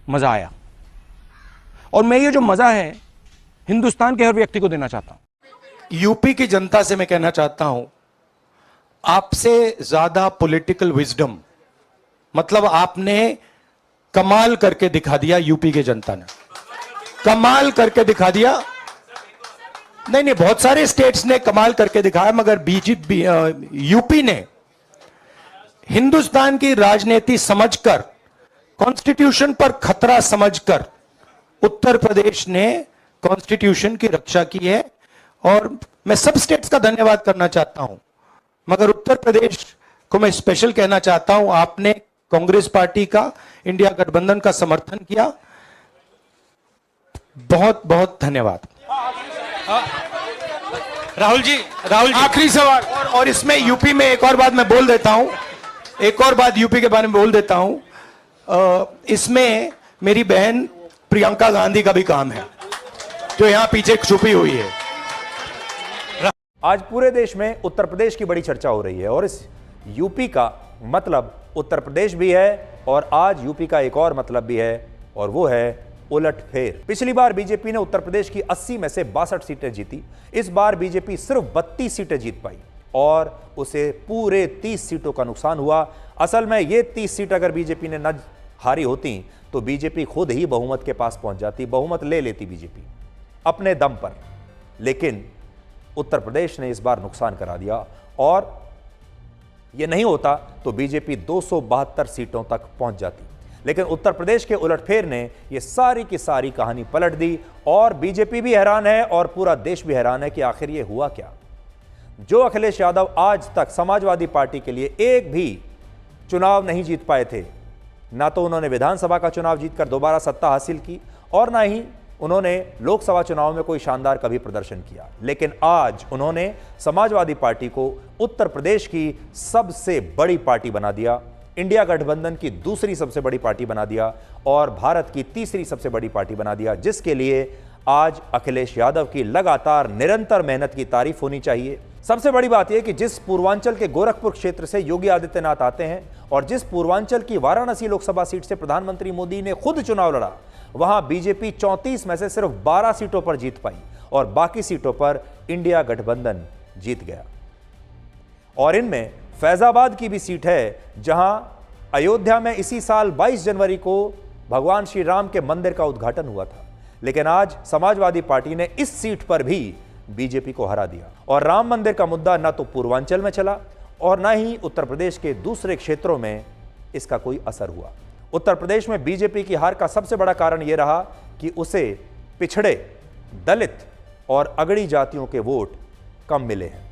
मजा आया। और मैं ये जो मजा है हिंदुस्तान के हर व्यक्ति को देना चाहता हूं। यूपी की जनता से मैं कहना चाहता हूं, आपसे ज्यादा पॉलिटिकल विजडम, मतलब आपने कमाल करके दिखा दिया। यूपी की जनता ने कमाल करके दिखा दिया। नहीं, बहुत सारे स्टेट्स ने कमाल करके दिखाया, मगर बीजेपी यूपी ने हिंदुस्तान की राजनीति समझकर, कॉन्स्टिट्यूशन पर खतरा समझकर उत्तर प्रदेश ने कॉन्स्टिट्यूशन की रक्षा की है। और मैं सब स्टेट्स का धन्यवाद करना चाहता हूं, मगर उत्तर प्रदेश को मैं स्पेशल कहना चाहता हूं। आपने कांग्रेस पार्टी का, इंडिया गठबंधन का समर्थन किया। बहुत बहुत धन्यवाद। राहुल जी आखिरी सवाल। और इसमें यूपी में एक और बात मैं बोल देता हूं, एक और बात यूपी के बारे में बोल देता हूं। इसमें मेरी बहन प्रियंका गांधी का भी काम है, जो यहां पीछे छुपी हुई है। आज पूरे देश में उत्तर प्रदेश की बड़ी चर्चा हो रही है और इस यूपी का मतलब उत्तर प्रदेश भी है और आज यूपी का एक और मतलब भी है और वो है उलटफेर। पिछली बार बीजेपी ने उत्तर प्रदेश की 80 में से 62 सीटें जीती। इस बार बीजेपी सिर्फ 32 सीटें जीत पाई और उसे पूरे 30 सीटों का नुकसान हुआ। असल में ये 30 सीट अगर बीजेपी ने न हारी होती तो बीजेपी खुद ही बहुमत के पास पहुंच जाती, बहुमत ले लेती बीजेपी अपने दम पर। लेकिन उत्तर प्रदेश ने इस बार नुकसान करा दिया और यह नहीं होता तो बीजेपी 272 सीटों तक पहुंच जाती। लेकिन उत्तर प्रदेश के उलटफेर ने यह सारी की सारी कहानी पलट दी और बीजेपी भी हैरान है और पूरा देश भी हैरान है कि आखिर यह हुआ क्या। जो अखिलेश यादव आज तक समाजवादी पार्टी के लिए एक भी चुनाव नहीं जीत पाए थे, ना तो उन्होंने विधानसभा का चुनाव जीतकर दोबारा सत्ता हासिल की और ना ही उन्होंने लोकसभा चुनाव में कोई शानदार कभी प्रदर्शन किया, लेकिन आज उन्होंने समाजवादी पार्टी को उत्तर प्रदेश की सबसे बड़ी पार्टी बना दिया, इंडिया गठबंधन की दूसरी सबसे बड़ी पार्टी बना दिया और भारत की तीसरी सबसे बड़ी पार्टी बना दिया, जिसके लिए आज अखिलेश यादव की लगातार निरंतर मेहनत की तारीफ होनी चाहिए। सबसे बड़ी बात यह कि जिस पूर्वांचल के गोरखपुर क्षेत्र से योगी आदित्यनाथ आते हैं और जिस पूर्वांचल की वाराणसी लोकसभा सीट से प्रधानमंत्री मोदी ने खुद चुनाव लड़ा, वहां बीजेपी 34 में से सिर्फ 12 सीटों पर जीत पाई और बाकी सीटों पर इंडिया गठबंधन जीत गया। और इनमें फैजाबाद की भी सीट है, जहां अयोध्या में इसी साल 22 जनवरी को भगवान श्री राम के मंदिर का उद्घाटन हुआ था। लेकिन आज समाजवादी पार्टी ने इस सीट पर भी बीजेपी को हरा दिया और राम मंदिर का मुद्दा न तो पूर्वांचल में चला और न ही उत्तर प्रदेश के दूसरे क्षेत्रों में इसका कोई असर हुआ। उत्तर प्रदेश में बीजेपी की हार का सबसे बड़ा कारण यह रहा कि उसे पिछड़े, दलित और अगड़ी जातियों के वोट कम मिले हैं।